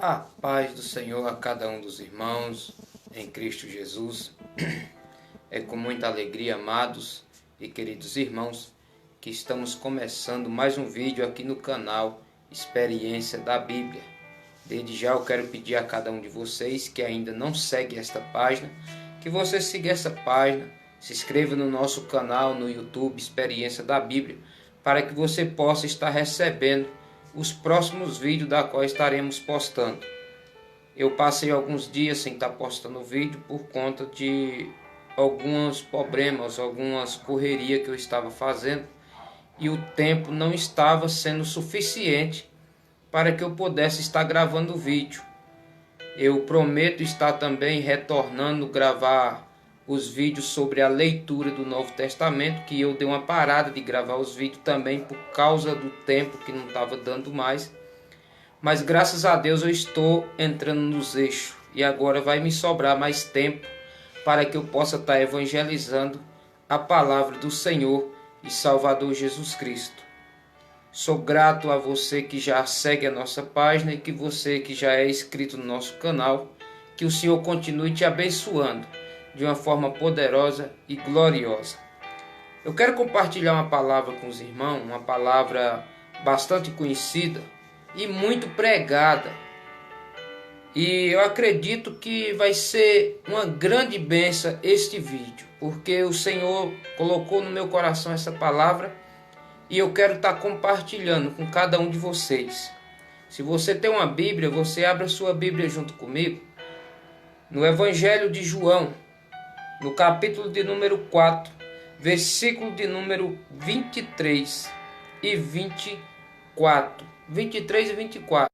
A paz do Senhor a cada um dos irmãos em Cristo Jesus. É com muita alegria, amados e queridos irmãos, que estamos começando mais um vídeo aqui no canal Experiência da Bíblia. Desde já eu quero pedir a cada um de vocês que ainda não segue esta página, que você siga essa página, se inscreva no nosso canal no YouTube Experiência da Bíblia, para que você possa estar recebendo os próximos vídeos da qual estaremos postando. Eu passei alguns dias sem estar postando vídeo por conta de alguns problemas, algumas correrias que eu estava fazendo, e o tempo não estava sendo suficiente para que eu pudesse estar gravando vídeo. Eu prometo estar também retornando gravar os vídeos sobre a leitura do Novo Testamento, que eu dei uma parada de gravar os vídeos também por causa do tempo que não estava dando mais. Mas graças a Deus eu estou entrando nos eixos e agora vai me sobrar mais tempo para que eu possa estar evangelizando a palavra do Senhor e Salvador Jesus Cristo. Sou grato a você que já segue a nossa página e que você que já é inscrito no nosso canal. Que o Senhor continue te abençoando de uma forma poderosa e gloriosa. Eu quero compartilhar uma palavra com os irmãos, uma palavra bastante conhecida e muito pregada. E eu acredito que vai ser uma grande bênção este vídeo, porque o Senhor colocou no meu coração essa palavra e eu quero estar compartilhando com cada um de vocês. Se você tem uma Bíblia, você abre a sua Bíblia junto comigo no Evangelho de João, no capítulo de número 4, versículo de número 23 e 24. 23 e 24.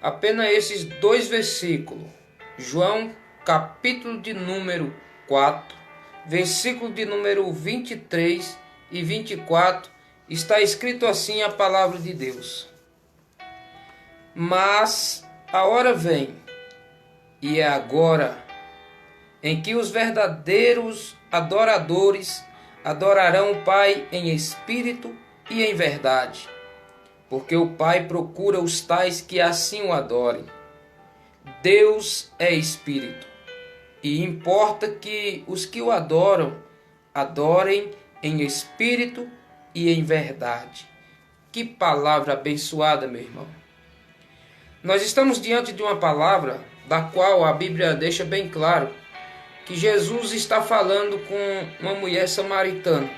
Apenas esses dois versículos. João, capítulo de número 4, versículo de número 23 e 24, está escrito assim a palavra de Deus. Mas a hora vem, e é agora, em que os verdadeiros adoradores adorarão o Pai em espírito e em verdade, porque o Pai procura os tais que assim o adorem. Deus é espírito, e importa que os que o adoram, adorem em espírito e em verdade. Que palavra abençoada, meu irmão. Nós estamos diante de uma palavra da qual a Bíblia deixa bem claro que Jesus está falando com uma mulher samaritana.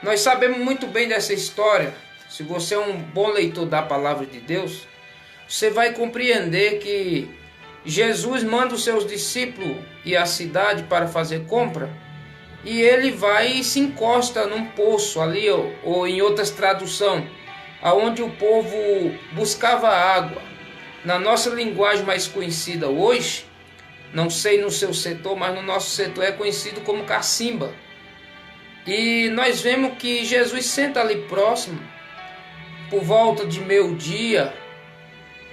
Nós sabemos muito bem dessa história. Se você é um bom leitor da palavra de Deus, você vai compreender que Jesus manda os seus discípulos ir à cidade para fazer compra, e ele vai e se encosta num poço ali, ou em outras traduções, aonde o povo buscava água. Na nossa linguagem mais conhecida hoje, não sei no seu setor, mas no nosso setor é conhecido como cacimba. E nós vemos que Jesus senta ali próximo, por volta de meio-dia,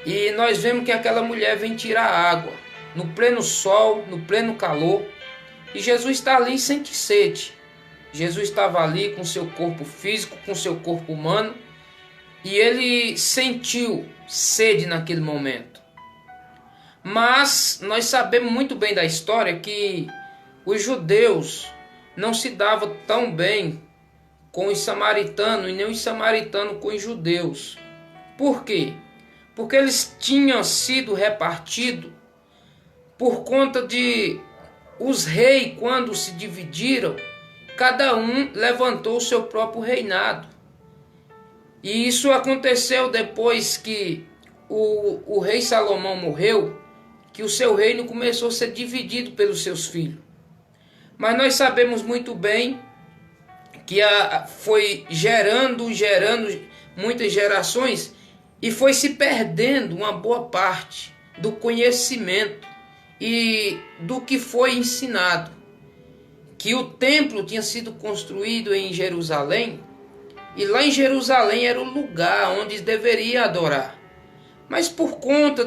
e nós vemos que aquela mulher vem tirar água, no pleno sol, no pleno calor, e Jesus está ali e sente sede. Jesus estava ali com seu corpo físico, com seu corpo humano, e ele sentiu sede naquele momento. Mas nós sabemos muito bem da história que os judeus não se davam tão bem com os samaritanos e nem os samaritanos com os judeus. Por quê? Porque eles tinham sido repartidos por conta de os reis, quando se dividiram, cada um levantou o seu próprio reinado. E isso aconteceu depois que o rei Salomão morreu, que o seu reino começou a ser dividido pelos seus filhos. Mas nós sabemos muito bem que foi gerando muitas gerações e foi se perdendo uma boa parte do conhecimento e do que foi ensinado. Que o templo tinha sido construído em Jerusalém, e lá em Jerusalém era o lugar onde deveria adorar. Mas por conta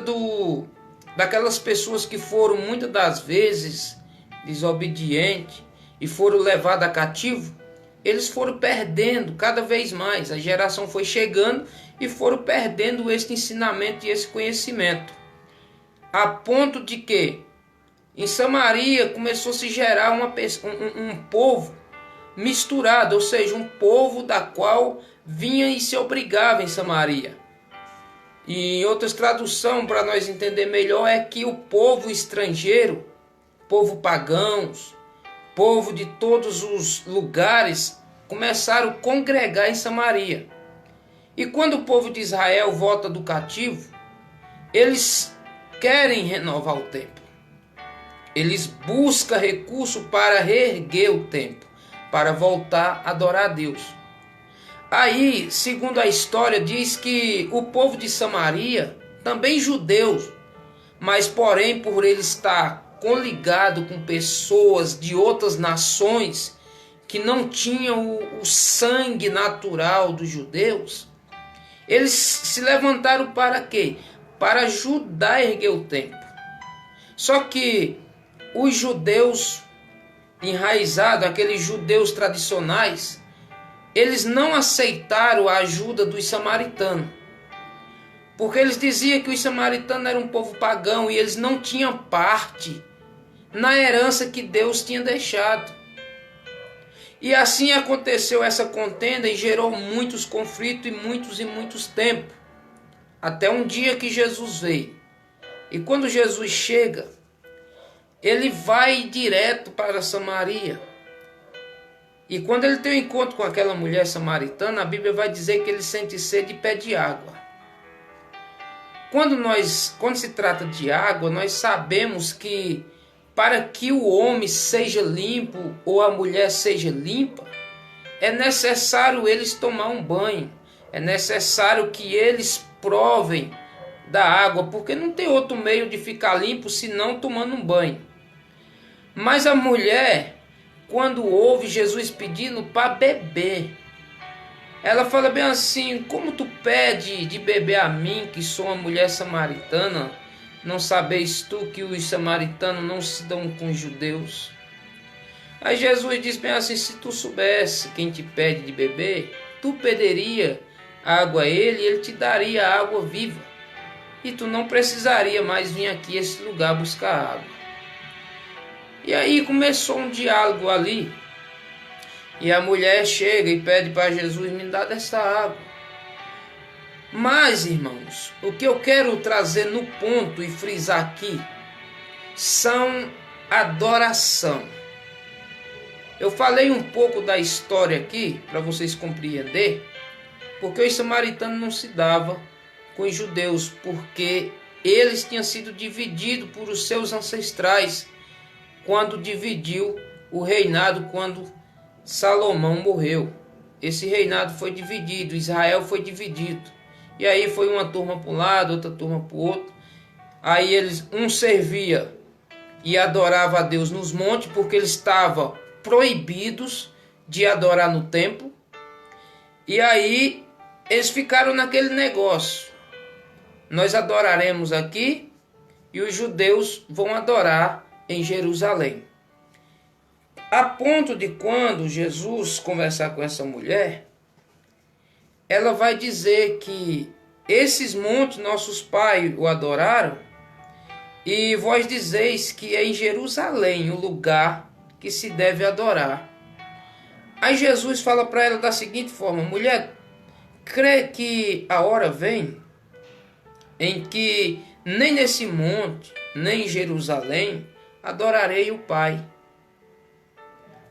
daquelas pessoas que foram muitas das vezes desobedientes e foram levadas a cativo, eles foram perdendo cada vez mais. A geração foi chegando e foram perdendo esse ensinamento e esse conhecimento. A ponto de que em Samaria começou a se gerar um povo misturado, ou seja, um povo da qual vinha e se obrigava em Samaria. E em outras traduções, para nós entender melhor, é que o povo estrangeiro, povo pagãos, povo de todos os lugares, começaram a congregar em Samaria. E quando o povo de Israel volta do cativo, eles querem renovar o templo. Eles buscam recurso para reerguer o templo, para voltar a adorar a Deus. Aí, segundo a história, diz que o povo de Samaria, também judeus, mas porém por ele estar coligado com pessoas de outras nações que não tinham o sangue natural dos judeus, eles se levantaram para quê? Para ajudar a erguer o templo. Só que os judeus enraizados, aqueles judeus tradicionais, eles não aceitaram a ajuda dos samaritanos. Porque eles diziam que os samaritanos eram um povo pagão e eles não tinham parte na herança que Deus tinha deixado. E assim aconteceu essa contenda e gerou muitos conflitos e muitos tempos. Até um dia que Jesus veio. E quando Jesus chega, ele vai direto para Samaria. E quando ele tem um encontro com aquela mulher samaritana, a Bíblia vai dizer que ele sente sede e pede água. Quando se trata de água, nós sabemos que para que o homem seja limpo ou a mulher seja limpa, é necessário eles tomar um banho. É necessário que eles provem da água, porque não tem outro meio de ficar limpo senão tomando um banho. Mas a mulher, quando ouve Jesus pedindo para beber, ela fala bem assim: como tu pede de beber a mim, que sou uma mulher samaritana? Não sabes tu que os samaritanos não se dão com os judeus? Aí Jesus diz bem assim: se tu soubesse quem te pede de beber, tu pediria água a ele e ele te daria água viva. E tu não precisaria mais vir aqui a esse lugar buscar água. E aí começou um diálogo ali. E a mulher chega e pede para Jesus: me dá dessa água. Mas, irmãos, o que eu quero trazer no ponto e frisar aqui são adoração. Eu falei um pouco da história aqui para vocês compreenderem, porque os samaritanos não se davam com os judeus, porque eles tinham sido divididos por os seus ancestrais quando dividiu o reinado, quando Salomão morreu. Esse reinado foi dividido, Israel foi dividido. E aí foi uma turma para um lado, outra turma para o outro. Aí um servia e adorava a Deus nos montes, porque eles estavam proibidos de adorar no templo. E aí eles ficaram naquele negócio: nós adoraremos aqui e os judeus vão adorar em Jerusalém. A ponto de quando Jesus conversar com essa mulher, ela vai dizer que esses montes nossos pais o adoraram, e vós dizeis que é em Jerusalém o lugar que se deve adorar. Aí Jesus fala para ela da seguinte forma: mulher, crê que a hora vem em que nem nesse monte, nem em Jerusalém adorarei o Pai.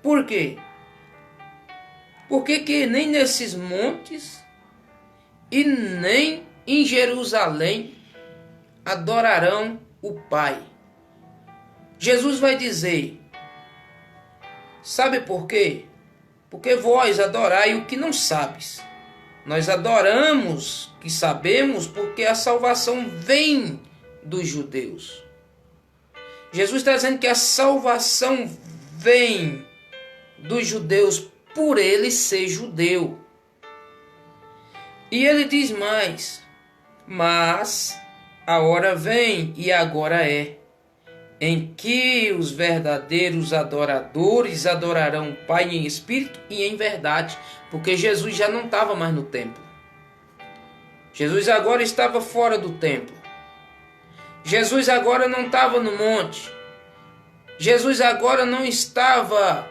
Por quê? Porque que nem nesses montes e nem em Jerusalém adorarão o Pai. Jesus vai dizer: sabe por quê? Porque vós adorai o que não sabes. Nós adoramos o que sabemos, porque a salvação vem dos judeus. Jesus está dizendo que a salvação vem dos judeus por ele ser judeu. E ele diz mais: mas a hora vem e agora é, em que os verdadeiros adoradores adorarão o Pai em espírito e em verdade, porque Jesus já não estava mais no templo. Jesus agora estava fora do templo. Jesus agora não estava no monte. Jesus agora não estava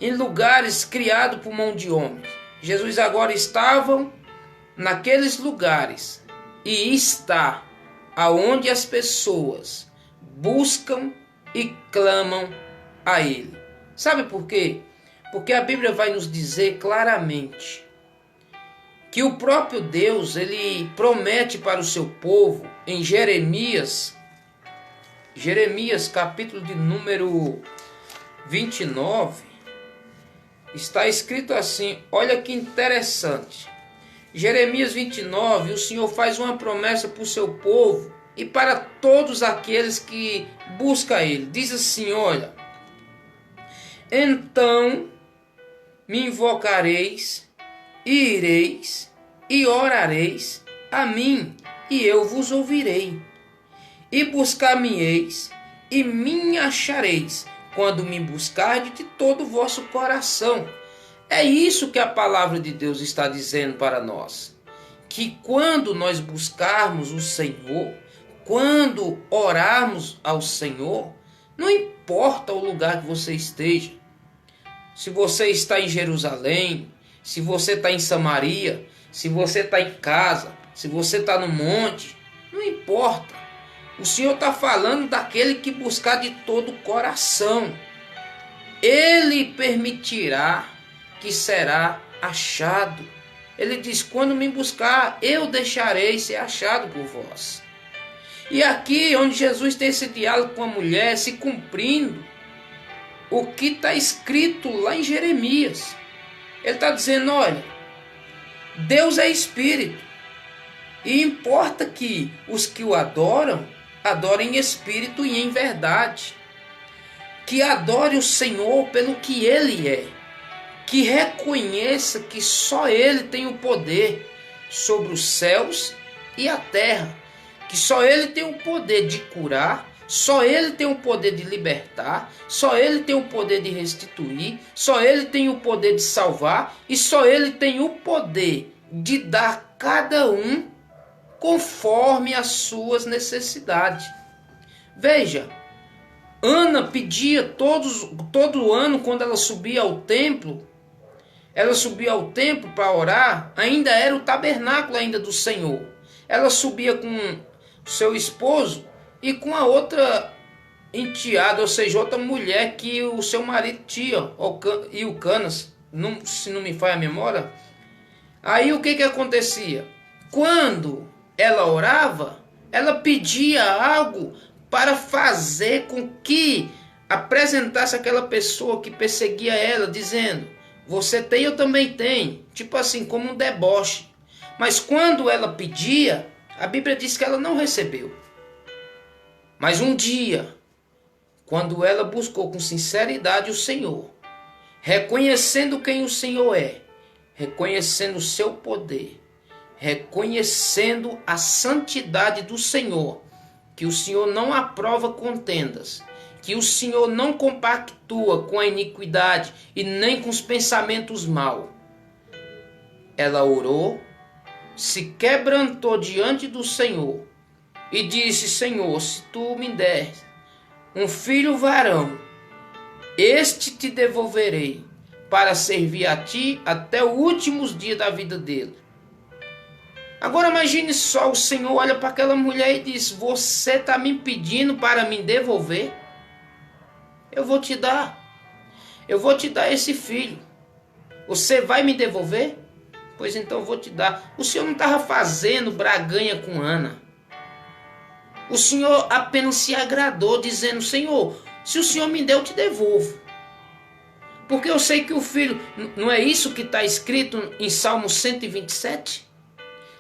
em lugares criados por mão de homens. Jesus agora estava naqueles lugares e está aonde as pessoas buscam e clamam a Ele. Sabe por quê? Porque a Bíblia vai nos dizer claramente que o próprio Deus, ele promete para o seu povo em Jeremias capítulo de número 29, está escrito assim, olha que interessante. Jeremias 29, o Senhor faz uma promessa para o seu povo e para todos aqueles que buscam Ele. Diz assim, olha, então me invocareis, e ireis, e orareis a mim, e eu vos ouvirei. E buscar-me-eis, e me achareis, quando me buscardes de todo o vosso coração. É isso que a palavra de Deus está dizendo para nós. Que quando nós buscarmos o Senhor, quando orarmos ao Senhor, não importa o lugar que você esteja. Se você está em Jerusalém, se você está em Samaria, se você está em casa, se você está no monte, não importa. O Senhor está falando daquele que buscar de todo o coração. Ele permitirá que será achado. Ele diz, quando me buscar, eu deixarei ser achado por vós. E aqui, onde Jesus tem esse diálogo com a mulher, se cumprindo o que está escrito lá em Jeremias. Ele está dizendo, olha, Deus é Espírito. E importa que os que o adoram, adorem em espírito e em verdade. Que adore o Senhor pelo que Ele é. Que reconheça que só Ele tem o poder sobre os céus e a terra. Que só Ele tem o poder de curar, só Ele tem o poder de libertar, só Ele tem o poder de restituir, só Ele tem o poder de salvar e só Ele tem o poder de dar a cada um conforme as suas necessidades. Veja, Ana pedia todo ano, quando ela subia ao templo, para orar, ainda era o tabernáculo ainda do Senhor. Ela subia com seu esposo e com a outra enteada, ou seja, outra mulher que o seu marido tinha, Eucanas, se não me falha a memória. Aí o que acontecia? Quando ela orava, ela pedia algo para fazer com que apresentasse aquela pessoa que perseguia ela, dizendo, você tem, eu também tenho. Tipo assim, como um deboche. Mas quando ela pedia, a Bíblia diz que ela não recebeu. Mas um dia, quando ela buscou com sinceridade o Senhor, reconhecendo quem o Senhor é, reconhecendo o seu poder, reconhecendo a santidade do Senhor, que o Senhor não aprova contendas, que o Senhor não compactua com a iniquidade e nem com os pensamentos maus. Ela orou, se quebrantou diante do Senhor e disse, Senhor, se tu me deres um filho varão, este te devolverei para servir a ti até os últimos dias da vida dele. Agora imagine só, o Senhor olha para aquela mulher e diz, você está me pedindo para me devolver? Eu vou te dar esse filho. Você vai me devolver? Pois então eu vou te dar. O Senhor não estava fazendo braganha com Ana. O Senhor apenas se agradou, dizendo, Senhor, se o Senhor me deu, eu te devolvo. Porque eu sei que o filho, não é isso que está escrito em Salmo 127?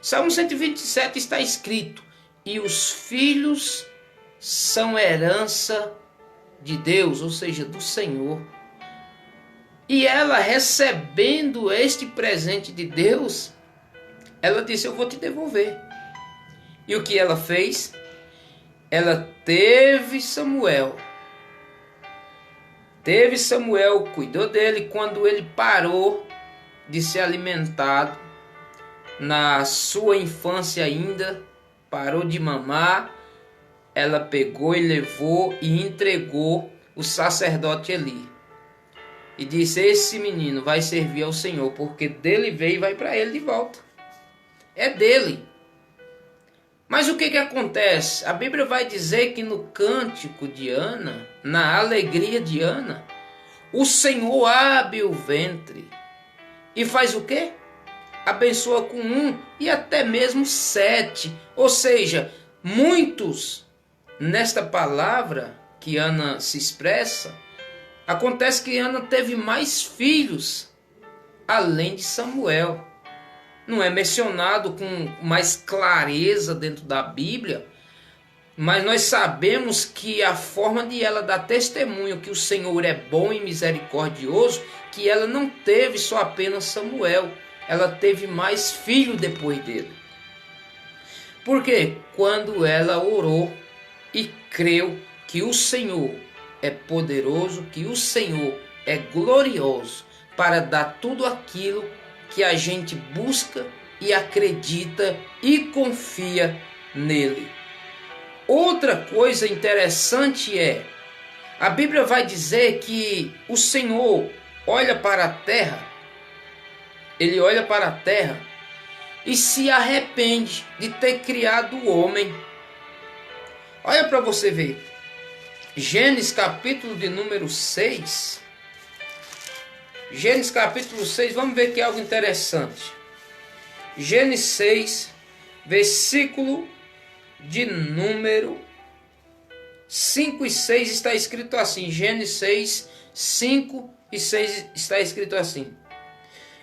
Salmo 127 está escrito, e os filhos são herança de Deus, ou seja, do Senhor. E ela, recebendo este presente de Deus, ela disse, eu vou te devolver. E o que ela fez? ela teve Samuel. Teve Samuel, cuidou dele quando ele parou de ser alimentado. Na sua infância ainda, parou de mamar. Ela pegou e levou e entregou o sacerdote Eli. E disse: esse menino vai servir ao Senhor, porque dele veio e vai para ele de volta. É dele. Mas o que acontece? A Bíblia vai dizer que no cântico de Ana, na alegria de Ana, o Senhor abre o ventre e faz o quê? Abençoa com 1 e até mesmo 7. Ou seja, muitos, nesta palavra que Ana se expressa, acontece que Ana teve mais filhos, além de Samuel. Não é mencionado com mais clareza dentro da Bíblia, mas nós sabemos que a forma de ela dar testemunho que o Senhor é bom e misericordioso, que ela não teve só apenas Samuel, ela teve mais filho depois dele. Porque quando ela orou e creu que o Senhor é poderoso, que o Senhor é glorioso para dar tudo aquilo que a gente busca e acredita e confia nele. Outra coisa interessante é, a Bíblia vai dizer que o Senhor olha para a terra, ele olha para a terra e se arrepende de ter criado o homem. Olha para você ver, Gênesis capítulo de número 6, Gênesis capítulo 6, vamos ver aqui algo interessante. Gênesis 6, versículo de número 5 e 6 está escrito assim. Gênesis 6, 5 e 6 está escrito assim.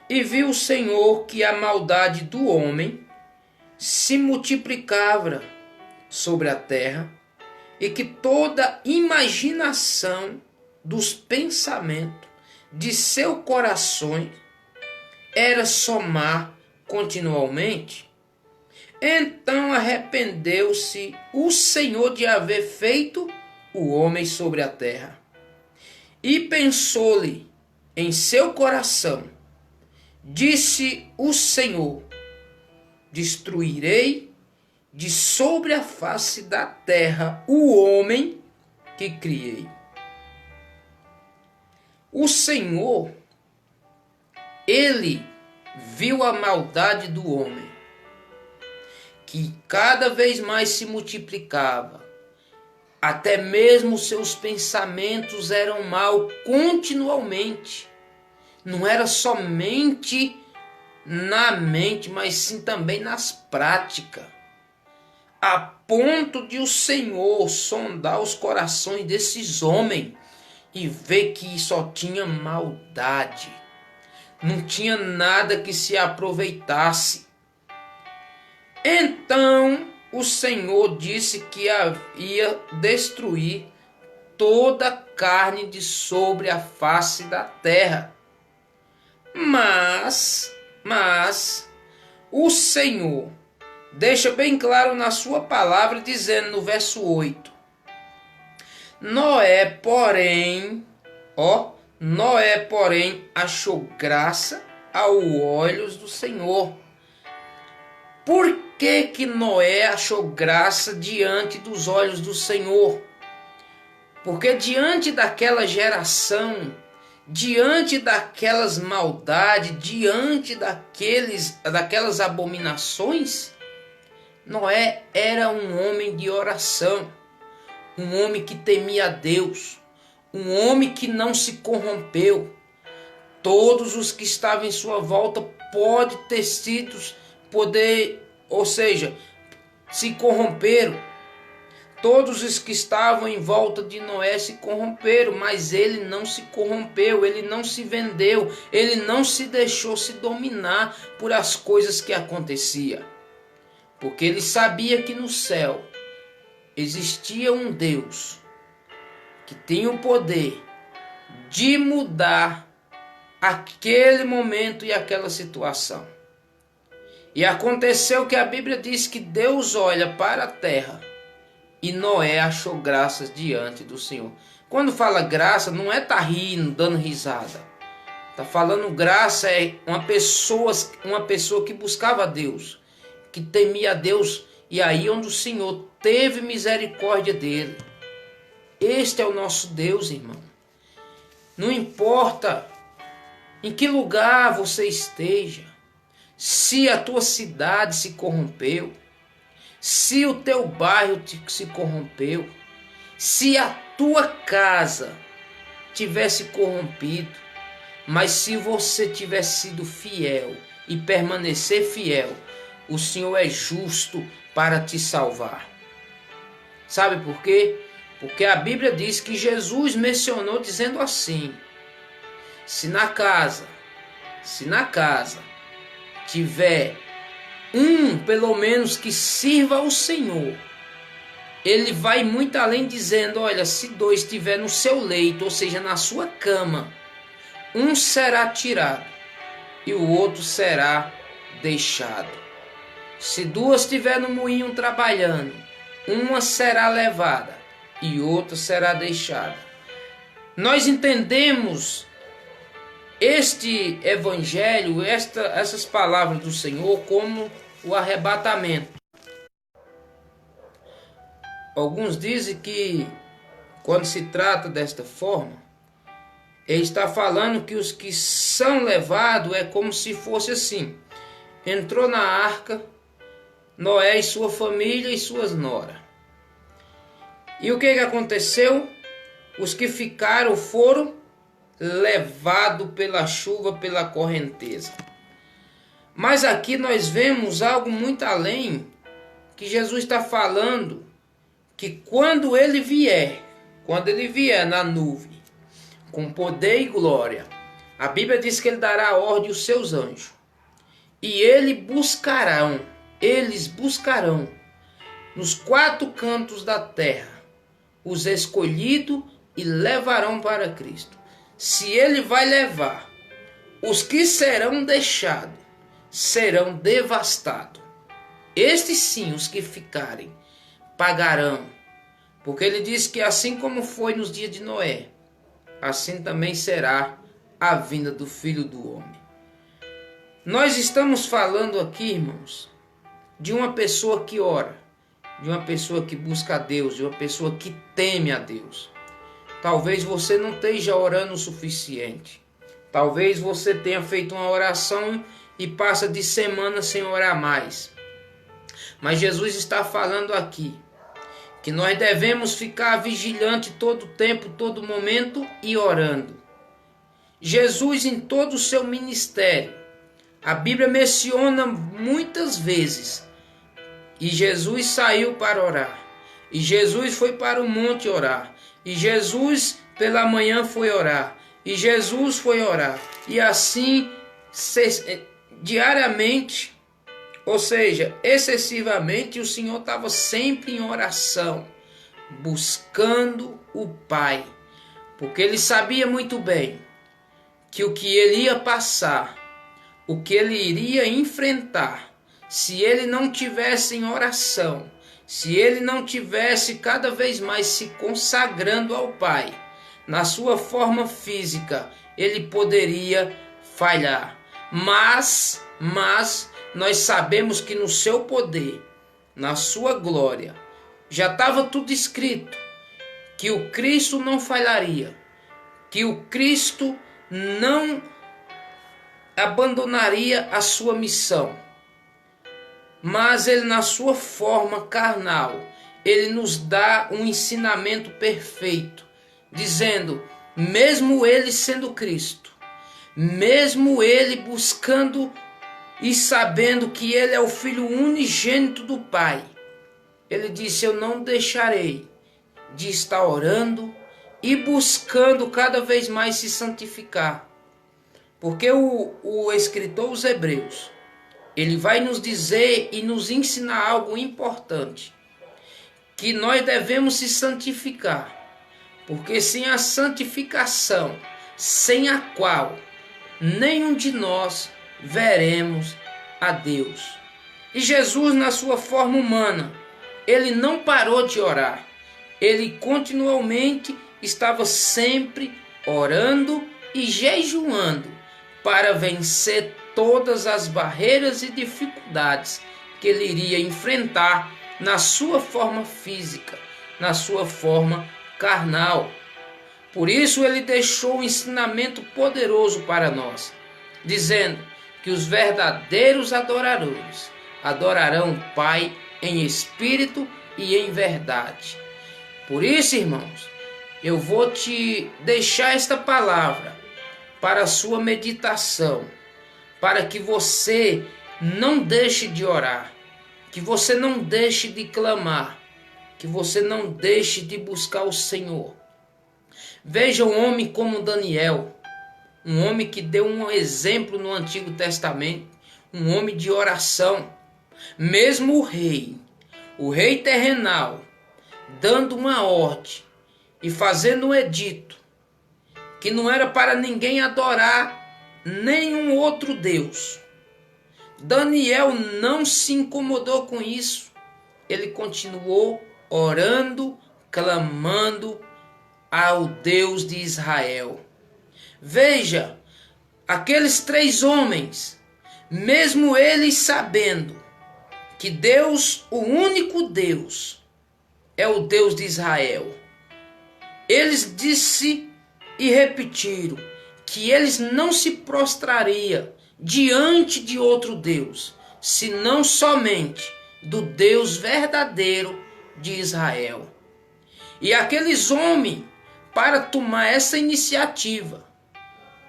E viu o Senhor que a maldade do homem se multiplicava sobre a terra, e que toda imaginação dos pensamentos de seu coração era somar continuamente. Então arrependeu-se o Senhor de haver feito o homem sobre a terra, e pensou-lhe em seu coração, disse o Senhor: destruirei de sobre a face da terra o homem que criei. O Senhor, ele viu a maldade do homem, que cada vez mais se multiplicava. Até mesmo seus pensamentos eram mal continuamente. Não era somente na mente, mas sim também nas práticas. A ponto de o Senhor sondar os corações desses homens e ver que só tinha maldade. Não tinha nada que se aproveitasse. Então o Senhor disse que ia destruir toda a carne de sobre a face da terra. Mas o Senhor deixa bem claro na sua palavra, dizendo no verso 8: Noé, porém, achou graça aos olhos do Senhor. Por que Noé achou graça diante dos olhos do Senhor? Porque diante daquela geração, diante daquelas maldades, diante daquelas abominações, Noé era um homem de oração, um homem que temia a Deus, um homem que não se corrompeu. Todos os que estavam em sua volta se corromperam. Todos os que estavam em volta de Noé se corromperam, mas ele não se corrompeu, ele não se vendeu, ele não se deixou se dominar por as coisas que aconteciam. Porque ele sabia que no céu existia um Deus que tinha o poder de mudar aquele momento e aquela situação. E aconteceu que a Bíblia diz que Deus olha para a terra e Noé achou graças diante do Senhor. Quando fala graça, não é tá rindo, dando risada. Tá falando graça é uma pessoa que buscava a Deus, que temia a Deus, e aí onde o Senhor teve misericórdia dele. Este é o nosso Deus, irmão. Não importa em que lugar você esteja, se a tua cidade se corrompeu, se o teu bairro se corrompeu, se a tua casa tivesse corrompido, mas se você tiver sido fiel e permanecer fiel, o Senhor é justo para te salvar. Sabe por quê? Porque a Bíblia diz que Jesus mencionou dizendo assim: se na casa tiver pelo menos que sirva ao Senhor, ele vai muito além dizendo, olha, se 2 estiver no seu leito, ou seja, na sua cama, um será tirado e o outro será deixado. Se 2 estiver no moinho trabalhando, uma será levada e outra será deixada. Nós entendemos este evangelho, essas palavras do Senhor como o arrebatamento. Alguns dizem que quando se trata desta forma, ele está falando que os que são levados é como se fosse assim: entrou na arca Noé e sua família e suas noras. E o que aconteceu? Os que ficaram foram levados pela chuva, pela correnteza. Mas aqui nós vemos algo muito além, que Jesus está falando que quando ele vier na nuvem, com poder e glória, a Bíblia diz que ele dará ordem aos seus anjos, e eles buscarão nos 4 cantos da terra os escolhidos e levarão para Cristo. Se ele vai levar, os que serão deixados serão devastados. Estes sim, os que ficarem, pagarão. Porque ele diz que assim como foi nos dias de Noé, assim também será a vinda do Filho do Homem. Nós estamos falando aqui, irmãos, de uma pessoa que ora, de uma pessoa que busca a Deus, de uma pessoa que teme a Deus. Talvez você não esteja orando o suficiente. Talvez você tenha feito uma oração e passa de semana sem orar mais. Mas Jesus está falando aqui que nós devemos ficar vigilante todo tempo, todo momento e orando. Jesus, em todo o seu ministério, a Bíblia menciona muitas vezes, e Jesus saiu para orar, e Jesus foi para o monte orar, e Jesus pela manhã foi orar, e Jesus foi orar, e assim diariamente, ou seja, excessivamente, o Senhor estava sempre em oração, buscando o Pai, porque ele sabia muito bem que o que ele ia passar, o que ele iria enfrentar, se ele não tivesse em oração, se ele não tivesse cada vez mais se consagrando ao Pai, na sua forma física, ele poderia falhar. Mas nós sabemos que no seu poder, na sua glória, já estava tudo escrito, que o Cristo não falharia, que o Cristo não abandonaria a sua missão. Mas ele, na sua forma carnal, ele nos dá um ensinamento perfeito, dizendo, mesmo ele sendo Cristo, mesmo ele buscando e sabendo que ele é o Filho unigênito do Pai, ele disse, eu não deixarei de estar orando e buscando cada vez mais se santificar. Porque o escritor aos Hebreus, ele vai nos dizer e nos ensinar algo importante, que nós devemos se santificar, porque sem a santificação, sem a qual nenhum de nós veremos a Deus. E Jesus, na sua forma humana, ele não parou de orar. Ele continuamente estava sempre orando e jejuando para vencer todas as barreiras e dificuldades que ele iria enfrentar na sua forma física, na sua forma carnal. Por isso ele deixou um ensinamento poderoso para nós, dizendo que os verdadeiros adoradores adorarão o Pai em espírito e em verdade. Por isso, irmãos, eu vou te deixar esta palavra para a sua meditação, para que você não deixe de orar, que você não deixe de clamar, que você não deixe de buscar o Senhor. Veja um homem como Daniel, um homem que deu um exemplo no Antigo Testamento, um homem de oração. Mesmo o rei terrenal, dando uma ordem e fazendo um edito, que não era para ninguém adorar nenhum outro Deus. Daniel não se incomodou com isso. Ele continuou orando, clamando ao Deus de Israel. Veja, aqueles 3 homens, mesmo eles sabendo que Deus, o único Deus, é o Deus de Israel, eles disse e repetiram que eles não se prostrariam diante de outro Deus, senão somente do Deus verdadeiro de Israel. E aqueles homens, para tomar essa iniciativa,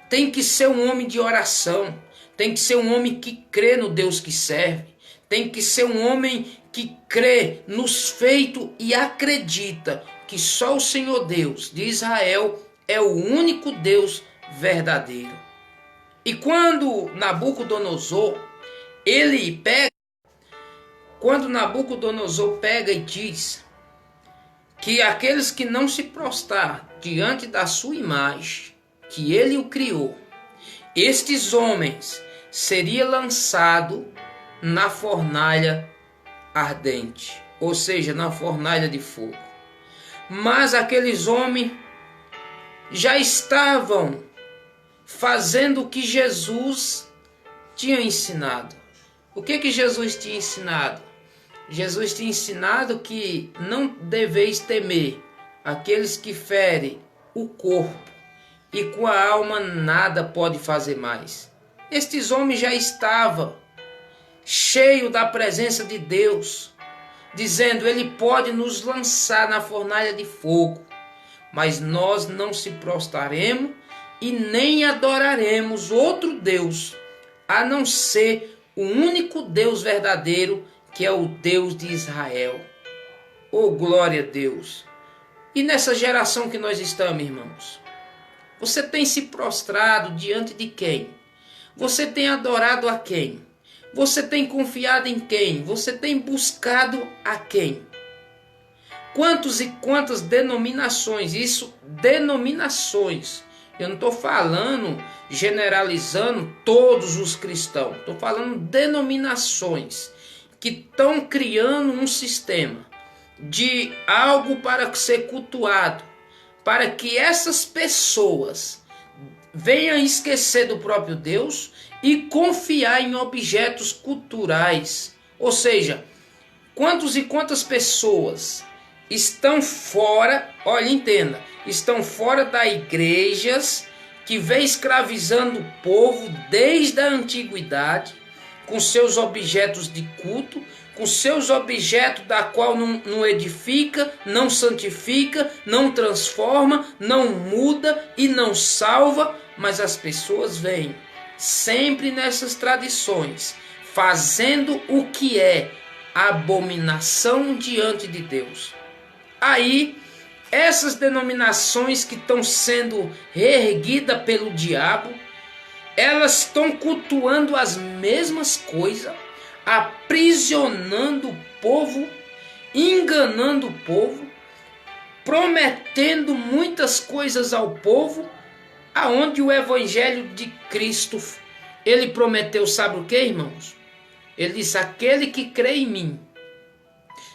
tem que ser um homem de oração, tem que ser um homem que crê no Deus que serve, tem que ser um homem que crê nos feitos e acredita que só o Senhor Deus de Israel é o único Deus verdadeiro. E quando Nabucodonosor pega e diz que aqueles que não se prostrar diante da sua imagem, que ele o criou, estes homens seriam lançados na fornalha ardente, ou seja, na fornalha de fogo. Mas aqueles homens já estavam fazendo o que Jesus tinha ensinado. O que Jesus tinha ensinado? Jesus tinha ensinado que não deveis temer aqueles que ferem o corpo e com a alma nada pode fazer mais. Estes homens já estavam cheios da presença de Deus, dizendo: Ele pode nos lançar na fornalha de fogo, mas nós não se prostraremos e nem adoraremos outro Deus, a não ser o único Deus verdadeiro, que é o Deus de Israel. Oh, glória a Deus! E nessa geração que nós estamos, irmãos, você tem se prostrado diante de quem? Você tem adorado a quem? Você tem confiado em quem? Você tem buscado a quem? Quantos e quantas denominações, denominações, eu não estou falando generalizando todos os cristãos, estou falando denominações que estão criando um sistema de algo para ser cultuado, para que essas pessoas venham esquecer do próprio Deus e confiar em objetos culturais. Ou seja, quantos e quantas pessoas estão fora, olha, entenda, estão fora das igrejas que vem escravizando o povo desde a antiguidade, com seus objetos de culto, com seus objetos da qual não edifica, não santifica, não transforma, não muda e não salva, mas as pessoas vêm sempre nessas tradições, fazendo o que é abominação diante de Deus. Aí, essas denominações que estão sendo reerguidas pelo diabo, elas estão cultuando as mesmas coisas, aprisionando o povo, enganando o povo, prometendo muitas coisas ao povo, aonde o evangelho de Cristo, ele prometeu, sabe o que, irmãos? Ele disse: aquele que crê em mim,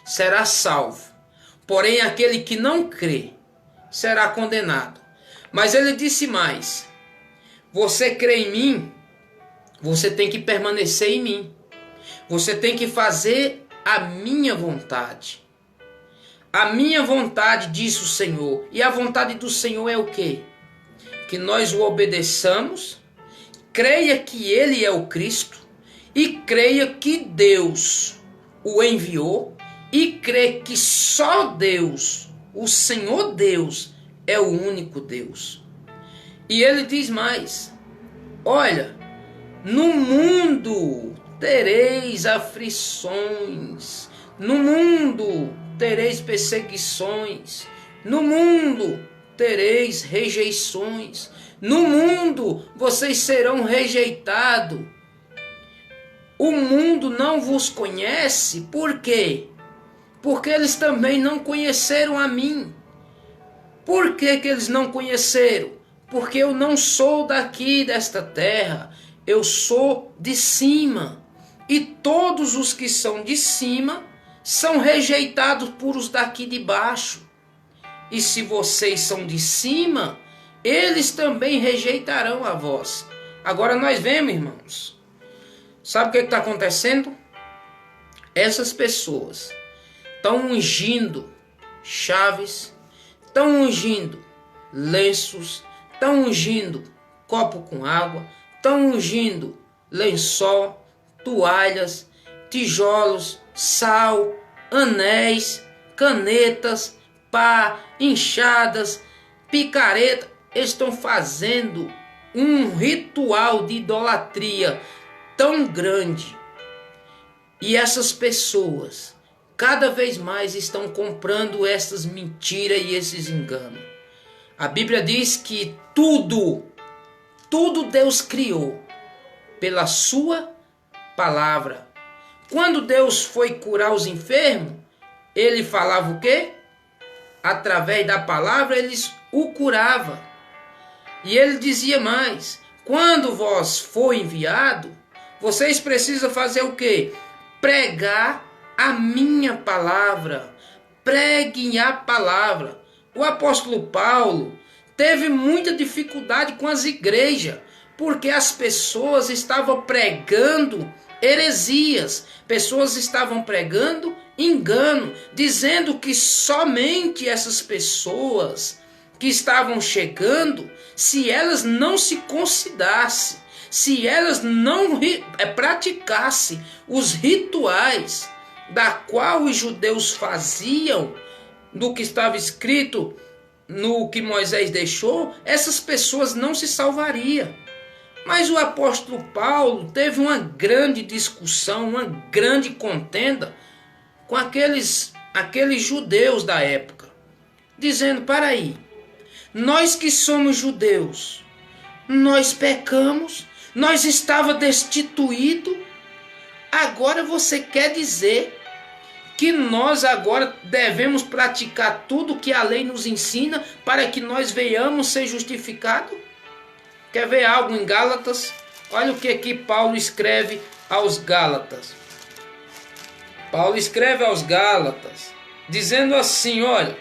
será salvo. Porém, aquele que não crê será condenado. Mas ele disse mais: você crê em mim, você tem que permanecer em mim. Você tem que fazer a minha vontade. A minha vontade, disse o Senhor. E a vontade do Senhor é o quê? Que nós o obedeçamos, creia que ele é o Cristo e creia que Deus o enviou e crê que só Deus, o Senhor Deus, é o único Deus. E ele diz mais: olha, no mundo tereis aflições, no mundo tereis perseguições, no mundo tereis rejeições, no mundo vocês serão rejeitados. O mundo não vos conhece, por quê? Porque eles também não conheceram a mim. Por que que eles não conheceram? Porque eu não sou daqui desta terra, eu sou de cima. E todos os que são de cima são rejeitados por os daqui de baixo. E se vocês são de cima, eles também rejeitarão a vós. Agora nós vemos, irmãos, sabe o que está acontecendo? Essas pessoas estão ungindo chaves, estão ungindo lenços, estão ungindo copo com água, estão ungindo lençol, toalhas, tijolos, sal, anéis, canetas, pá, enxadas, picareta. Eles estão fazendo um ritual de idolatria tão grande. E essas pessoas cada vez mais estão comprando essas mentiras e esses enganos. A Bíblia diz que tudo Deus criou pela sua palavra. Quando Deus foi curar os enfermos, ele falava o quê? Através da palavra eles o curava. E ele dizia mais: quando vós for enviado, vocês precisam fazer o quê? Pregar a minha palavra. Preguem a palavra. O apóstolo Paulo teve muita dificuldade com as igrejas, porque as pessoas estavam pregando heresias, pessoas estavam pregando engano, dizendo que somente essas pessoas que estavam chegando, se elas não se considerassem, se elas não praticassem os rituais da qual os judeus faziam, do que estava escrito no que Moisés deixou, essas pessoas não se salvariam. Mas o apóstolo Paulo teve uma grande discussão, uma grande contenda com aqueles judeus da época, dizendo: para aí, nós que somos judeus, nós pecamos, nós estávamos destituídos, agora você quer dizer que nós agora devemos praticar tudo que a lei nos ensina para que nós venhamos ser justificados? Quer ver algo em Gálatas? Olha o que aqui Paulo escreve aos Gálatas. Paulo escreve aos Gálatas, dizendo assim, olha: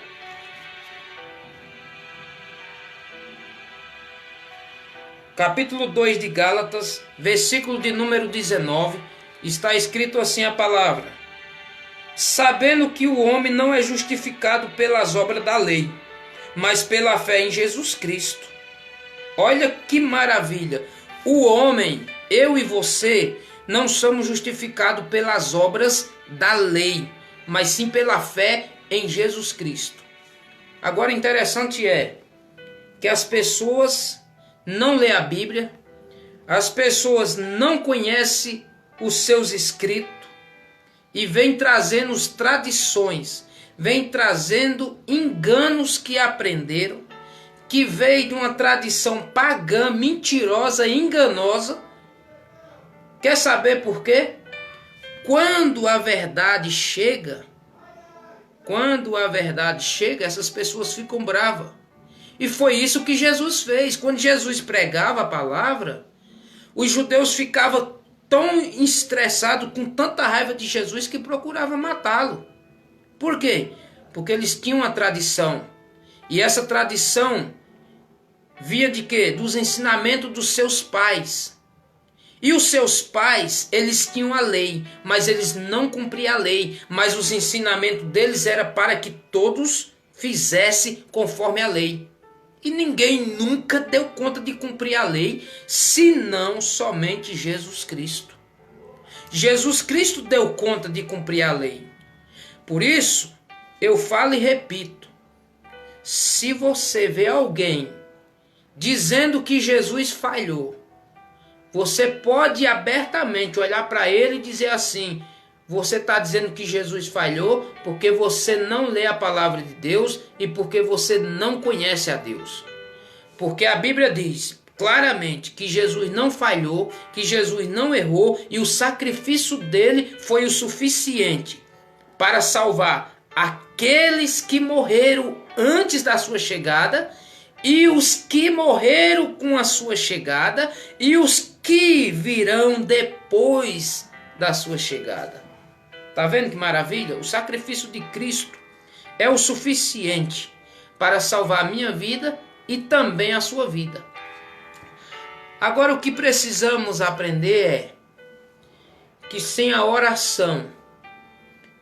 capítulo 2 de Gálatas, versículo de número 19, está escrito assim a palavra: sabendo que o homem não é justificado pelas obras da lei, mas pela fé em Jesus Cristo. Olha que maravilha! O homem, eu e você, não somos justificados pelas obras da lei, mas sim pela fé em Jesus Cristo. Agora, interessante é que as pessoas não lêem a Bíblia, as pessoas não conhecem os seus escritos e vêm trazendo tradições, vêm trazendo enganos que aprenderam, que veio de uma tradição pagã, mentirosa, enganosa. Quer saber por quê? Quando a verdade chega, essas pessoas ficam bravas. E foi isso que Jesus fez. Quando Jesus pregava a palavra, os judeus ficavam tão estressados, com tanta raiva de Jesus, que procuravam matá-lo. Por quê? Porque eles tinham uma tradição. E essa tradição via de quê? Dos ensinamentos dos seus pais. E os seus pais, eles tinham a lei, mas eles não cumpriam a lei. Mas os ensinamentos deles era para que todos fizessem conforme a lei. E ninguém nunca deu conta de cumprir a lei, senão somente Jesus Cristo. Jesus Cristo deu conta de cumprir a lei. Por isso, eu falo e repito, se você vê alguém dizendo que Jesus falhou, você pode abertamente olhar para ele e dizer assim, você está dizendo que Jesus falhou porque você não lê a palavra de Deus e porque você não conhece a Deus. Porque a Bíblia diz claramente que Jesus não falhou, que Jesus não errou e o sacrifício dele foi o suficiente para salvar aqueles que morreram antes da sua chegada e os que morreram com a sua chegada e os que virão depois da sua chegada. Tá vendo que maravilha? O sacrifício de Cristo é o suficiente para salvar a minha vida e também a sua vida. Agora o que precisamos aprender é que sem a oração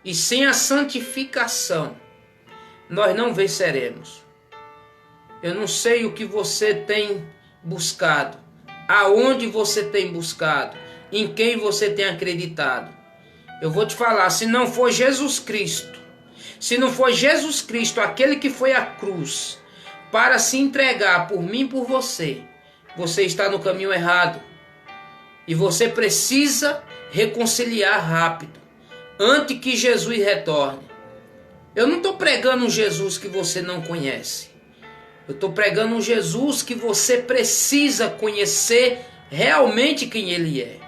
e sem a santificação nós não venceremos. Eu não sei o que você tem buscado, aonde você tem buscado, em quem você tem acreditado. Eu vou te falar, se não for Jesus Cristo, se não for Jesus Cristo, aquele que foi à cruz para se entregar por mim e por você, você está no caminho errado. E você precisa reconciliar rápido, antes que Jesus retorne. Eu não estou pregando um Jesus que você não conhece. Eu estou pregando um Jesus que você precisa conhecer realmente quem Ele é.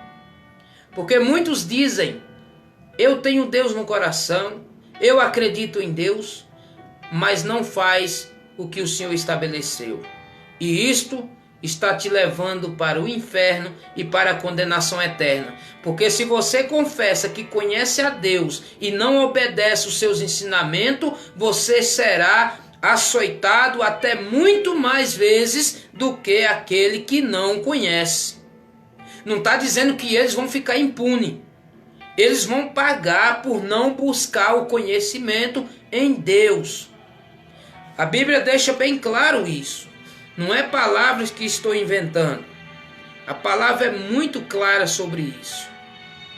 Porque muitos dizem, eu tenho Deus no coração, eu acredito em Deus, mas não faz o que o Senhor estabeleceu. E isto está te levando para o inferno e para a condenação eterna. Porque se você confessa que conhece a Deus e não obedece os seus ensinamentos, você será açoitado até muito mais vezes do que aquele que não conhece. Não está dizendo que eles vão ficar impunes. Eles vão pagar por não buscar o conhecimento em Deus. A Bíblia deixa bem claro isso. Não é palavras que estou inventando. A palavra é muito clara sobre isso.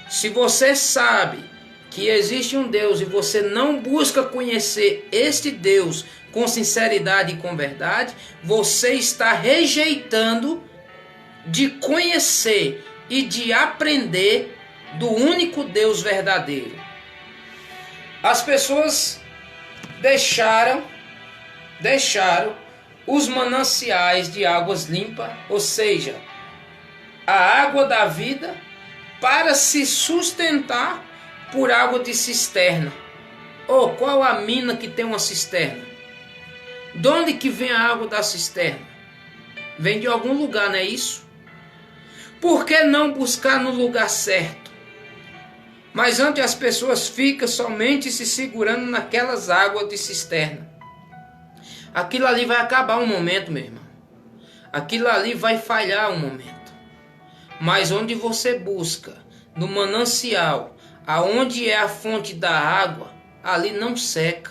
Se você sabe que existe um Deus e você não busca conhecer este Deus com sinceridade e com verdade, você está rejeitando de conhecer e de aprender do único Deus verdadeiro. As pessoas deixaram os mananciais de águas limpas, ou seja, a água da vida, para se sustentar por água de cisterna. Oh, qual a mina que tem uma cisterna? De onde que vem a água da cisterna? Vem de algum lugar, não é isso? Por que não buscar no lugar certo? Mas antes as pessoas ficam somente se segurando naquelas águas de cisterna. Aquilo ali vai acabar um momento, meu irmão. Aquilo ali vai falhar um momento. Mas onde você busca, no manancial, aonde é a fonte da água, ali não seca.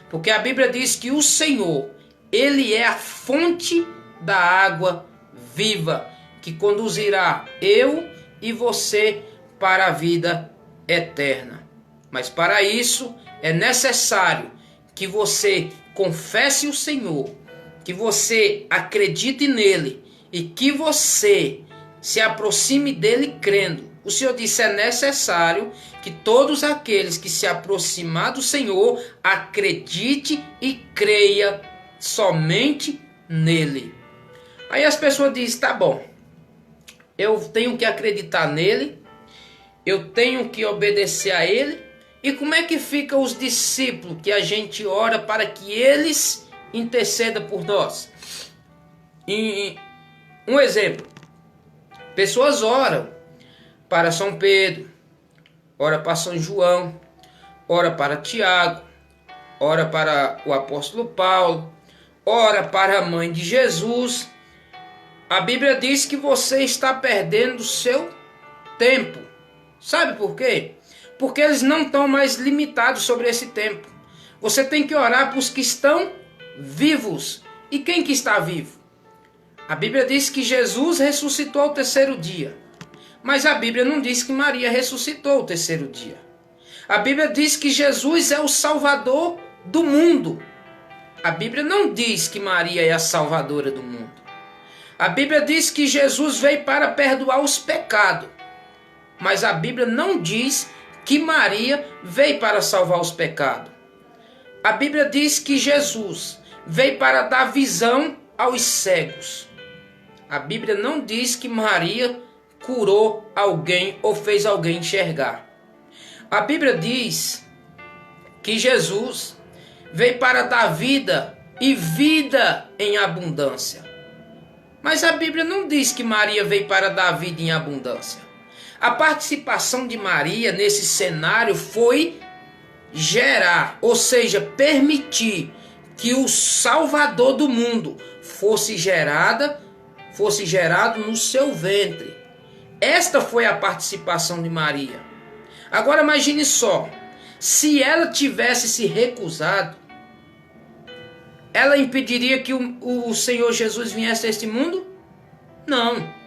Porque a Bíblia diz que o Senhor, Ele é a fonte da água viva, que conduzirá eu e você para a vida eterna. Mas para isso é necessário que você confesse o Senhor, que você acredite nele e que você se aproxime dele crendo. O Senhor disse, é necessário que todos aqueles que se aproximar do Senhor acredite e creia somente nele. Aí as pessoas dizem, tá bom, eu tenho que acreditar nele, eu tenho que obedecer a ele. E como é que ficam os discípulos que a gente ora para que eles intercedam por nós? Um exemplo, pessoas oram para São Pedro, ora para São João, ora para Tiago, ora para o apóstolo Paulo, ora para a mãe de Jesus. A Bíblia diz que você está perdendo o seu tempo. Sabe por quê? Porque eles não estão mais limitados sobre esse tempo. Você tem que orar para os que estão vivos. E quem que está vivo? A Bíblia diz que Jesus ressuscitou ao terceiro dia. Mas a Bíblia não diz que Maria ressuscitou ao terceiro dia. A Bíblia diz que Jesus é o Salvador do mundo. A Bíblia não diz que Maria é a Salvadora do mundo. A Bíblia diz que Jesus veio para perdoar os pecados. Mas a Bíblia não diz que Maria veio para salvar os pecados. A Bíblia diz que Jesus veio para dar visão aos cegos. A Bíblia não diz que Maria curou alguém ou fez alguém enxergar. A Bíblia diz que Jesus veio para dar vida e vida em abundância. Mas a Bíblia não diz que Maria veio para dar vida em abundância. A participação de Maria nesse cenário foi gerar, ou seja, permitir que o Salvador do mundo fosse gerado no seu ventre. Esta foi a participação de Maria. Agora imagine só, se ela tivesse se recusado, ela impediria que o Senhor Jesus viesse a este mundo? Não.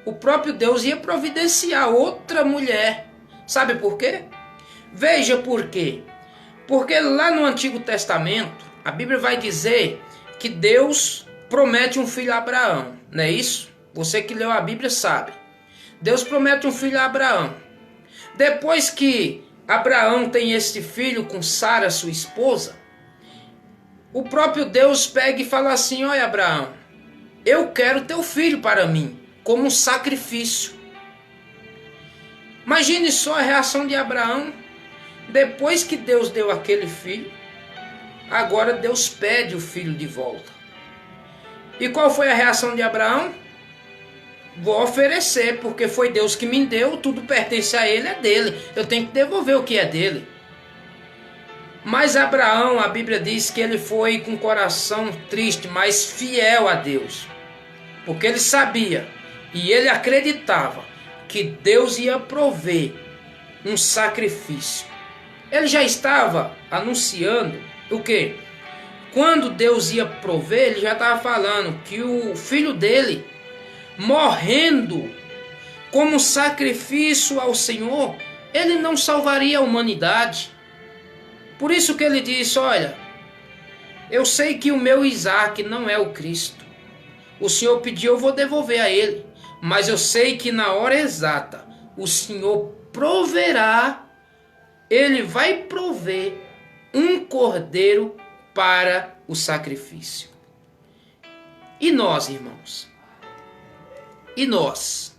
O próprio Deus ia providenciar outra mulher. Sabe por quê? Veja por quê. Porque lá no Antigo Testamento, a Bíblia vai dizer que Deus promete um filho a Abraão. Não é isso? Você que leu a Bíblia sabe. Deus promete um filho a Abraão. Depois que Abraão tem este filho com Sara, sua esposa, o próprio Deus pega e fala assim: olha, Abraão, eu quero teu filho para mim, como um sacrifício. Imagine só a reação de Abraão. Depois que Deus deu aquele filho, agora Deus pede o filho de volta. E qual foi a reação de Abraão? Vou oferecer, porque foi Deus que me deu, tudo pertence a ele, é dele. Eu tenho que devolver o que é dele. Mas Abraão, a Bíblia diz que ele foi com o coração triste, mas fiel a Deus. Porque ele sabia e ele acreditava que Deus ia prover um sacrifício. Ele já estava anunciando o quê? Quando Deus ia prover, ele já estava falando que o filho dele, morrendo como sacrifício ao Senhor, ele não salvaria a humanidade. Por isso que ele disse: olha, eu sei que o meu Isaac não é o Cristo. O Senhor pediu, eu vou devolver a ele. Mas eu sei que na hora exata o Senhor proverá, ele vai prover um cordeiro para o sacrifício. E nós, irmãos? E nós?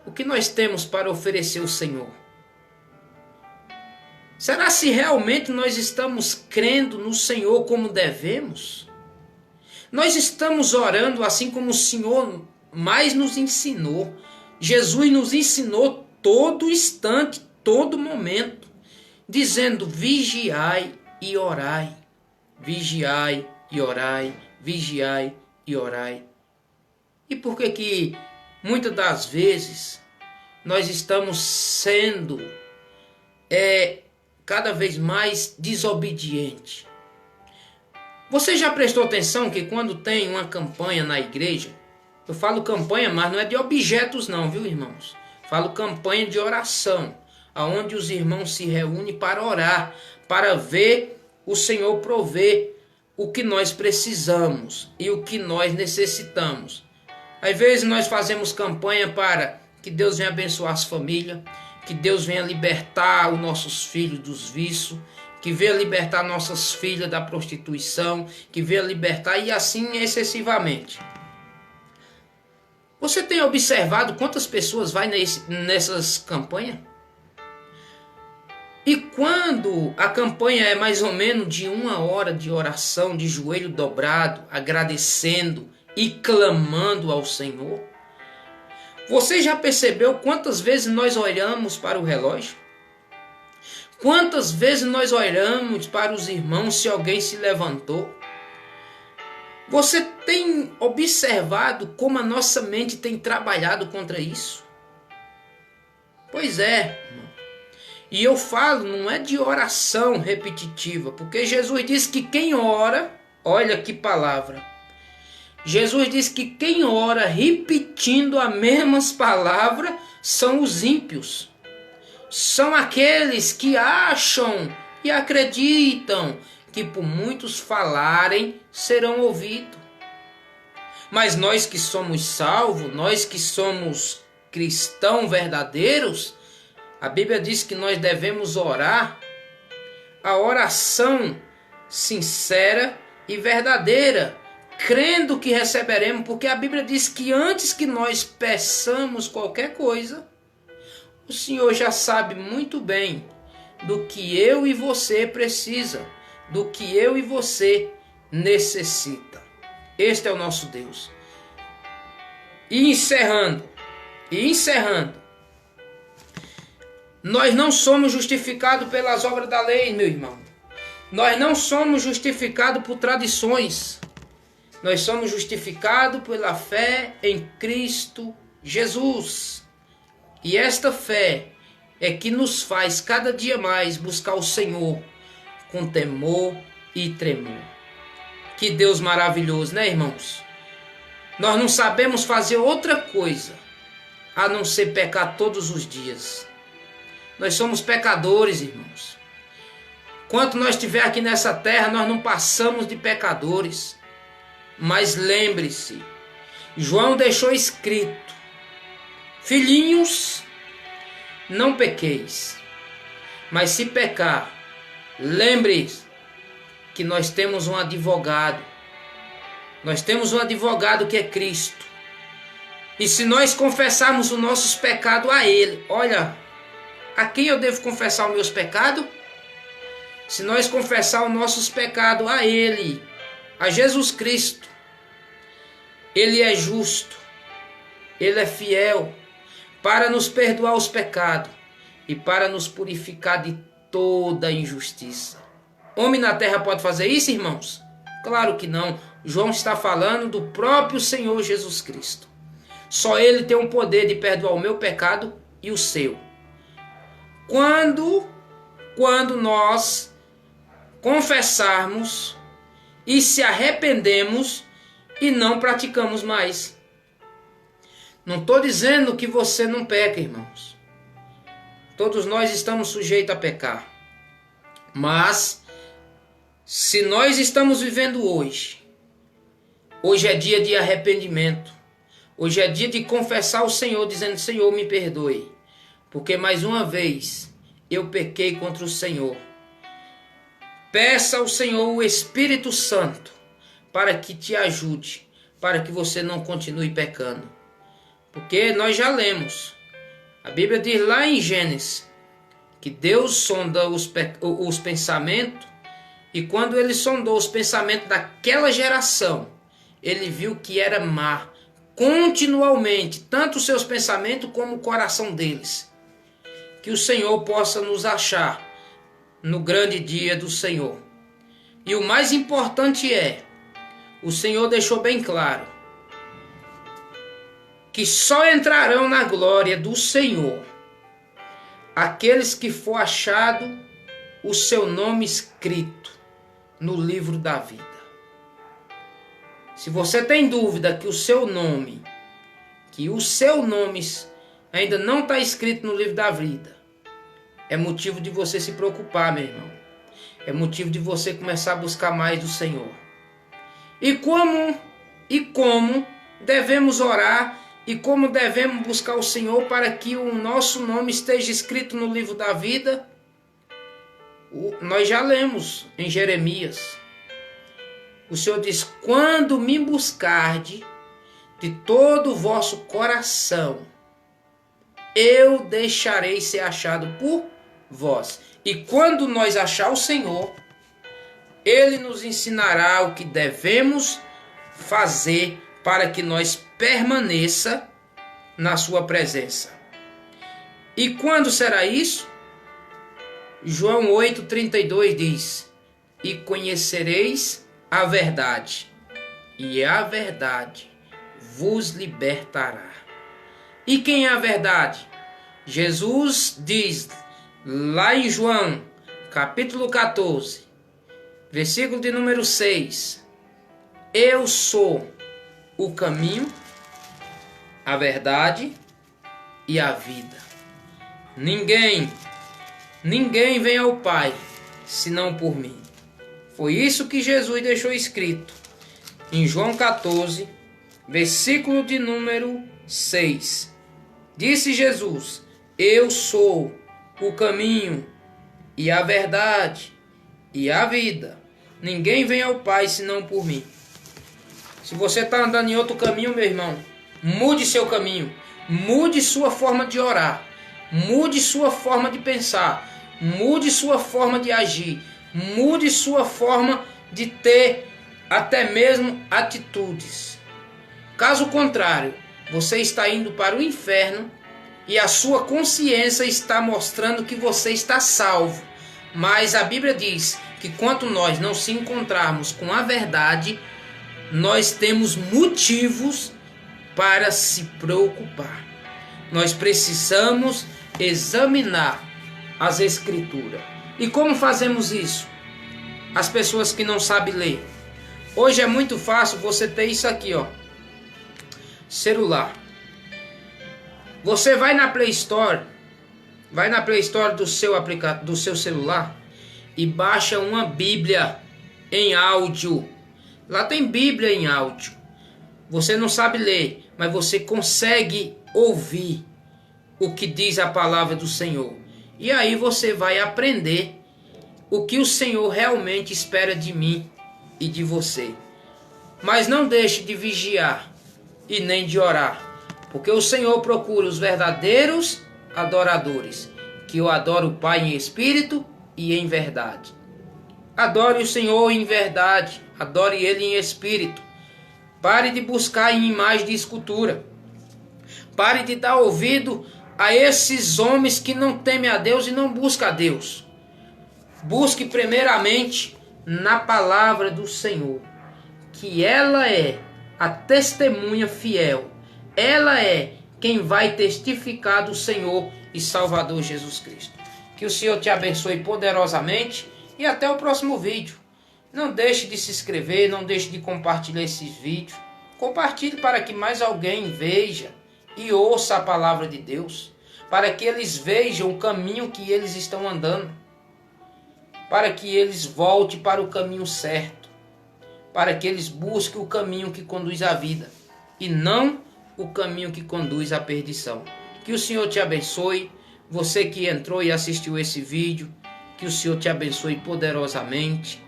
O que nós temos para oferecer ao Senhor? Será se realmente nós estamos crendo no Senhor como devemos? Nós estamos orando assim como o Senhor mais nos ensinou. Jesus nos ensinou todo instante, todo momento, dizendo: vigiai e orai. Vigiai e orai, vigiai e orai. E por que muitas das vezes nós estamos sendo cada vez mais desobedientes? Você já prestou atenção que quando tem uma campanha na igreja, eu falo campanha, mas não é de objetos não, viu, irmãos? Falo campanha de oração, aonde os irmãos se reúnem para orar, para ver o Senhor prover o que nós precisamos e o que nós necessitamos. Às vezes nós fazemos campanha para que Deus venha abençoar as famílias, que Deus venha libertar os nossos filhos dos vícios, que venha libertar nossas filhas da prostituição, que venha libertar, e assim excessivamente. Você tem observado quantas pessoas vai nessas campanhas? E quando a campanha é mais ou menos de 1 hora de oração, de joelho dobrado, agradecendo e clamando ao Senhor, você já percebeu quantas vezes nós olhamos para o relógio? Quantas vezes nós oramos para os irmãos se alguém se levantou? Você tem observado como a nossa mente tem trabalhado contra isso? Pois é, irmão. E eu falo, não é de oração repetitiva, porque Jesus diz que quem ora, olha que palavra. Jesus diz que quem ora repetindo as mesmas palavras são os ímpios. São aqueles que acham e acreditam que por muitos falarem serão ouvidos. Mas nós que somos salvos, nós que somos cristãos verdadeiros, a Bíblia diz que nós devemos orar a oração sincera e verdadeira, crendo que receberemos, porque a Bíblia diz que antes que nós peçamos qualquer coisa, o Senhor já sabe muito bem do que eu e você precisa, do que eu e você necessita. Este é o nosso Deus. E encerrando, nós não somos justificados pelas obras da lei, meu irmão. Nós não somos justificados por tradições. Nós somos justificados pela fé em Cristo Jesus. E esta fé é que nos faz cada dia mais buscar o Senhor com temor e tremor. Que Deus maravilhoso, né, irmãos? Nós não sabemos fazer outra coisa a não ser pecar todos os dias. Nós somos pecadores, irmãos. Enquanto nós estiver aqui nessa terra, nós não passamos de pecadores. Mas lembre-se, João deixou escrito: filhinhos, não pequeis. Mas se pecar, lembre-se que nós temos um advogado. Nós temos um advogado que é Cristo. E se nós confessarmos os nossos pecados a Ele, olha, a quem eu devo confessar os meus pecados? Se nós confessar os nossos pecados a Ele, a Jesus Cristo, Ele é justo, Ele é fiel para nos perdoar os pecados e para nos purificar de toda injustiça. Homem na terra pode fazer isso, irmãos? Claro que não. João está falando do próprio Senhor Jesus Cristo. Só Ele tem o poder de perdoar o meu pecado e o seu. Quando nós confessarmos e se arrependemos e não praticamos mais. Não estou dizendo que você não peca, irmãos. Todos nós estamos sujeitos a pecar. Mas, se nós estamos vivendo hoje é dia de arrependimento. Hoje é dia de confessar ao Senhor, dizendo: Senhor, me perdoe. Porque mais uma vez eu pequei contra o Senhor. Peça ao Senhor o Espírito Santo para que te ajude, para que você não continue pecando. Porque nós já lemos. A Bíblia diz lá em Gênesis que Deus sonda os pensamentos, e quando Ele sondou os pensamentos daquela geração, Ele viu que era má continuamente, tanto os seus pensamentos como o coração deles. Que o Senhor possa nos achar no grande dia do Senhor. E o mais importante é, o Senhor deixou bem claro, que só entrarão na glória do Senhor aqueles que for achado o seu nome escrito no livro da vida. Se você tem dúvida que o seu nome ainda não está escrito no livro da vida, é motivo de você se preocupar, meu irmão. É motivo de você começar a buscar mais do Senhor. E como devemos orar e como devemos buscar o Senhor para que o nosso nome esteja escrito no livro da vida? Nós já lemos em Jeremias. O Senhor diz: quando me buscarde de todo o vosso coração, eu deixarei ser achado por vós. E quando nós achar o Senhor, Ele nos ensinará o que devemos fazer para que nós permaneça na sua presença. E quando será isso? João 8,32 diz: e conhecereis a verdade, e a verdade vos libertará. E quem é a verdade? Jesus diz lá em João, capítulo 14, versículo de número 6: eu sou o caminho, a verdade e a vida. Ninguém vem ao Pai senão por mim. Foi isso que Jesus deixou escrito em João 14, versículo de número 6. Disse Jesus: eu sou o caminho e a verdade e a vida. Ninguém vem ao Pai senão por mim. Se você está andando em outro caminho, meu irmão, mude seu caminho, mude sua forma de orar, mude sua forma de pensar, mude sua forma de agir, mude sua forma de ter até mesmo atitudes. Caso contrário, você está indo para o inferno e a sua consciência está mostrando que você está salvo. Mas a Bíblia diz que quanto nós não se encontrarmos com a verdade, nós temos motivos para se preocupar. Nós precisamos examinar as Escrituras. E como fazemos isso? As pessoas que não sabem ler. Hoje é muito fácil você ter isso aqui, ó. Celular. Você vai na Play Store, do seu celular e baixa uma Bíblia em áudio. Lá tem Bíblia em áudio. Você não sabe ler, mas você consegue ouvir o que diz a palavra do Senhor. E aí você vai aprender o que o Senhor realmente espera de mim e de você. Mas não deixe de vigiar e nem de orar, porque o Senhor procura os verdadeiros adoradores, que o adora o Pai em espírito e em verdade. Adore o Senhor em verdade, adore Ele em espírito. Pare de buscar em imagem de escultura. Pare de dar ouvido a esses homens que não temem a Deus e não buscam a Deus. Busque primeiramente na palavra do Senhor, que ela é a testemunha fiel. Ela é quem vai testificar do Senhor e Salvador Jesus Cristo. Que o Senhor te abençoe poderosamente e até o próximo vídeo. Não deixe de se inscrever, não deixe de compartilhar esses vídeos. Compartilhe para que mais alguém veja e ouça a palavra de Deus, para que eles vejam o caminho que eles estão andando, para que eles voltem para o caminho certo, para que eles busquem o caminho que conduz à vida e não o caminho que conduz à perdição. Que o Senhor te abençoe. Você que entrou e assistiu esse vídeo, que o Senhor te abençoe poderosamente.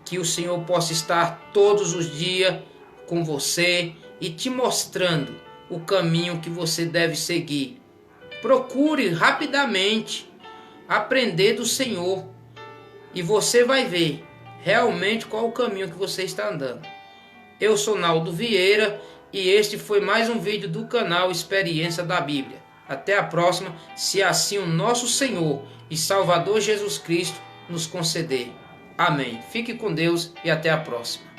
Que o Senhor possa estar todos os dias com você e te mostrando o caminho que você deve seguir. Procure rapidamente aprender do Senhor e você vai ver realmente qual o caminho que você está andando. Eu sou Naldo Vieira e este foi mais um vídeo do canal Experiência da Bíblia. Até a próxima, se assim o nosso Senhor e Salvador Jesus Cristo nos conceder. Amém. Fique com Deus e até a próxima.